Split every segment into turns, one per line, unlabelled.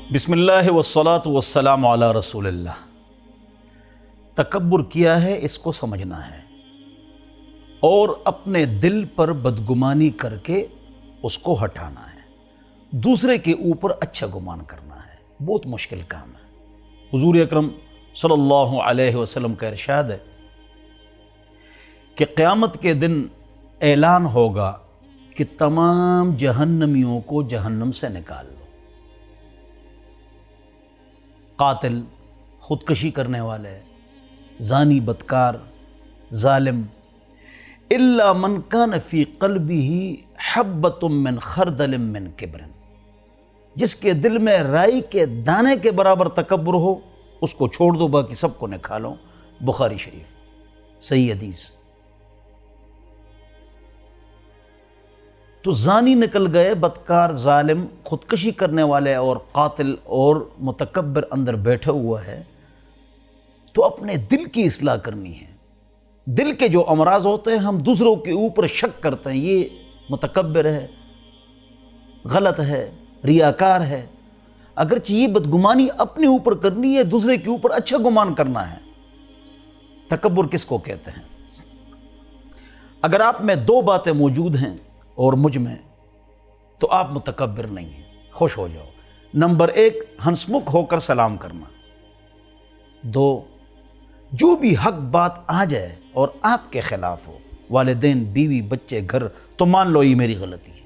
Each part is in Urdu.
بسم اللہ والصلاة والسلام علی رسول اللہ۔ تکبر کیا ہے اس کو سمجھنا ہے اور اپنے دل پر بدگمانی کر کے اس کو ہٹانا ہے، دوسرے کے اوپر اچھا گمان کرنا ہے، بہت مشکل کام ہے۔ حضور اکرم صلی اللہ علیہ وسلم کا ارشاد ہے کہ قیامت کے دن اعلان ہوگا کہ تمام جہنمیوں کو جہنم سے نکال لو۔ قاتل، خودکشی کرنے والے، زانی، بدکار، ظالم، الا من کان فی قلبہ حبۃ من خردل من کبر، جس کے دل میں رائی کے دانے کے برابر تکبر ہو اس کو چھوڑ دو، باقی سب کو نکالو۔ بخاری شریف صحیح حدیث۔ تو زانی نکل گئے، بدکار، ظالم، خودکشی کرنے والے اور قاتل اور متکبر اندر بیٹھا ہوا ہے، تو اپنے دل کی اصلاح کرنی ہے۔ دل کے جو امراض ہوتے ہیں، ہم دوسروں کے اوپر شک کرتے ہیں، یہ متکبر ہے، غلط ہے، ریاکار ہے، اگرچہ یہ بدگمانی اپنے اوپر کرنی ہے، دوسرے کے اوپر اچھا گمان کرنا ہے۔ تکبر کس کو کہتے ہیں؟ اگر آپ میں دو باتیں موجود ہیں اور مجھ میں، تو آپ متکبر نہیں ہیں، خوش ہو جاؤ۔ نمبر 1، ہنسمکھ ہو کر سلام کرنا۔ 2، جو بھی حق بات آ جائے اور آپ کے خلاف ہو، والدین، بیوی، بچے، گھر، تو مان لو یہ میری غلطی ہے۔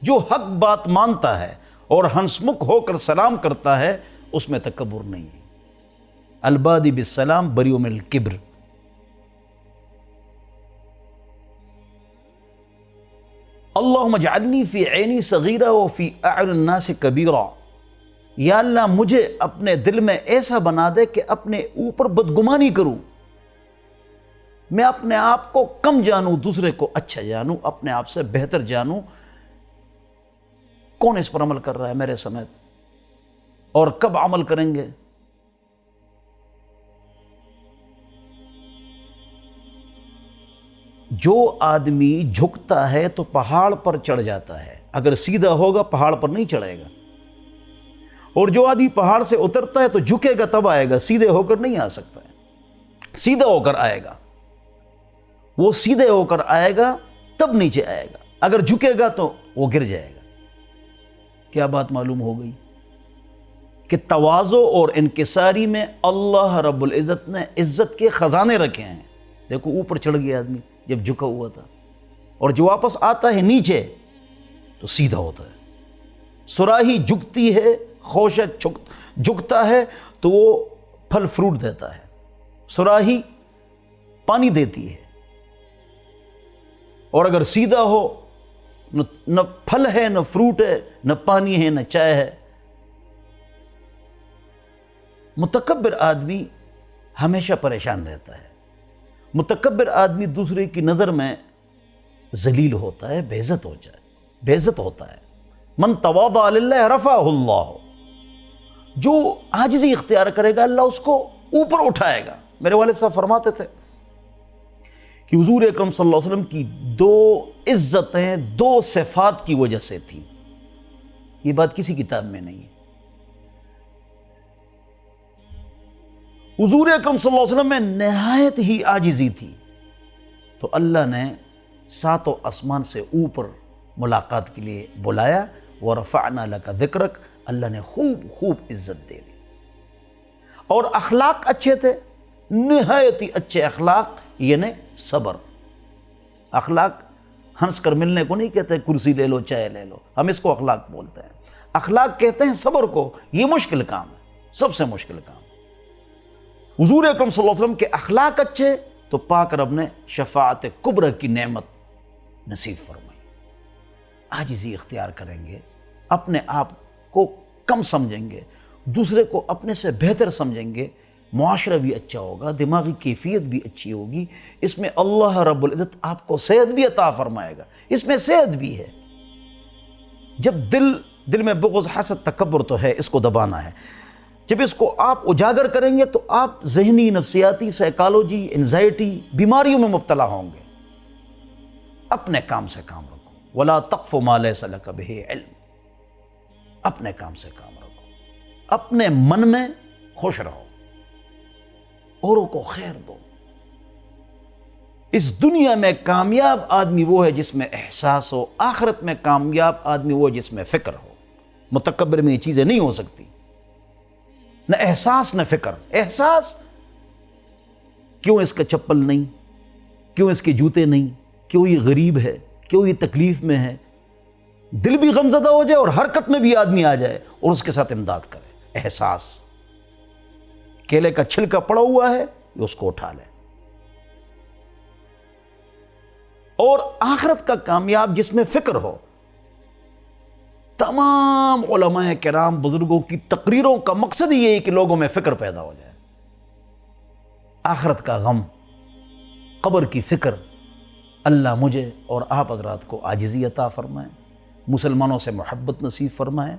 جو حق بات مانتا ہے اور ہنسمکھ ہو کر سلام کرتا ہے، اس میں تکبر نہیں ہے۔ البادی بالسلام بریء من الکبر۔ اللہم اجعلنی فی عینی صغیرہ و فی اعین الناس کبیرہ۔ یا اللہ مجھے اپنے دل میں ایسا بنا دے کہ اپنے اوپر بدگمانی کروں، میں اپنے آپ کو کم جانوں، دوسرے کو اچھا جانوں، اپنے آپ سے بہتر جانوں۔ کون اس پر عمل کر رہا ہے میرے سمیت؟ اور کب عمل کریں گے؟ جو آدمی جھکتا ہے تو پہاڑ پر چڑھ جاتا ہے، اگر سیدھا ہوگا پہاڑ پر نہیں چڑھے گا، اور جو آدمی پہاڑ سے اترتا ہے تو جھکے گا تب آئے گا، سیدھے ہو کر نہیں آ سکتا ہے۔ سیدھا ہو کر آئے گا، وہ سیدھے ہو کر آئے گا تب نیچے آئے گا، اگر جھکے گا تو وہ گر جائے گا۔ کیا بات معلوم ہو گئی کہ تواضع اور انکساری میں اللہ رب العزت نے عزت کے خزانے رکھے ہیں۔ دیکھو اوپر چڑھ گیا آدمی جب جھکا ہوا تھا، اور جو واپس آتا ہے نیچے تو سیدھا ہوتا ہے۔ صراحی جھکتی ہے، خوشک جھکتا ہے تو وہ پھل فروٹ دیتا ہے، صراحی پانی دیتی ہے، اور اگر سیدھا ہو نہ پھل ہے، نہ فروٹ ہے، نہ پانی ہے، نہ چائے ہے۔ متکبر آدمی ہمیشہ پریشان رہتا ہے۔ متکبر آدمی دوسرے کی نظر میں ذلیل ہوتا ہے، بے عزت ہوتا ہے۔ من تواضع للہ رفعہ اللہ، جو عاجزی اختیار کرے گا اللہ اس کو اوپر اٹھائے گا۔ میرے والد صاحب فرماتے تھے کہ حضور اکرم صلی اللہ علیہ وسلم کی 2 عزتیں 2 صفات کی وجہ سے تھیں، یہ بات کسی کتاب میں نہیں ہے۔ حضور اکرم صلی اللہ علیہ وسلم میں نہایت ہی عاجزی تھی، تو اللہ نے 7 آسمان سے اوپر ملاقات کے لیے بلایا، وَرَفَعْنَا لَكَ ذِكْرَكَ، اللہ نے خوب عزت دے دی۔ اور اخلاق اچھے تھے، نہایت ہی اچھے اخلاق، یعنی صبر۔ اخلاق ہنس کر ملنے کو نہیں کہتے کرسی لے لو، چائے لے لو، ہم اس کو اخلاق بولتے ہیں۔ اخلاق کہتے ہیں صبر کو، یہ مشکل کام ہے، سب سے مشکل کام۔ حضور اکرم صلی اللہ علیہ وسلم کے اخلاق اچھے تو پاک رب نے شفاعت کبریٰ کی نعمت نصیب فرمائی۔ عاجزی اختیار کریں گے، اپنے آپ کو کم سمجھیں گے، دوسرے کو اپنے سے بہتر سمجھیں گے، معاشرہ بھی اچھا ہوگا، دماغی کیفیت بھی اچھی ہوگی۔ اس میں اللہ رب العزت آپ کو صحت بھی عطا فرمائے گا، اس میں صحت بھی ہے۔ جب دل میں بغض، حسد، تکبر تو ہے، اس کو دبانا ہے۔ جب اس کو آپ اجاگر کریں گے تو آپ ذہنی، نفسیاتی، سائیکالوجی، انزائٹی بیماریوں میں مبتلا ہوں گے۔ اپنے کام سے کام رکھو، وَلَا تَقْفُ مَا لَيْسَ لَكَ بِهِ عِلْمٌ، اپنے کام سے کام رکھو۔ اپنے من میں خوش رہو، اوروں کو خیر دو۔ اس دنیا میں کامیاب آدمی وہ ہے جس میں احساس ہو، آخرت میں کامیاب آدمی وہ ہے جس میں فکر ہو۔ متکبر میں یہ چیزیں نہیں ہو سکتی، نہ احساس نہ فکر۔ احساس، کیوں اس کا چپل نہیں، کیوں اس کے جوتے نہیں، کیوں یہ غریب ہے، کیوں یہ تکلیف میں ہے، دل بھی غمزدہ ہو جائے اور حرکت میں بھی آدمی آ جائے اور اس کے ساتھ امداد کرے۔ احساس، کیلے کا چھلکا پڑا ہوا ہے یہ اس کو اٹھا لے۔ اور آخرت کا کامیاب جس میں فکر ہو۔ تمام علماء کرام بزرگوں کی تقریروں کا مقصد یہ ہے کہ لوگوں میں فکر پیدا ہو جائے، آخرت کا غم، قبر کی فکر۔ اللہ مجھے اور آپ حضرات کو عاجزی عطا فرمائے، مسلمانوں سے محبت نصیب فرمائے،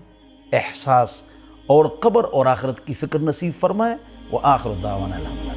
احساس اور قبر اور آخرت کی فکر نصیب فرمائے۔ وآخر دعوانا الحمد للہ۔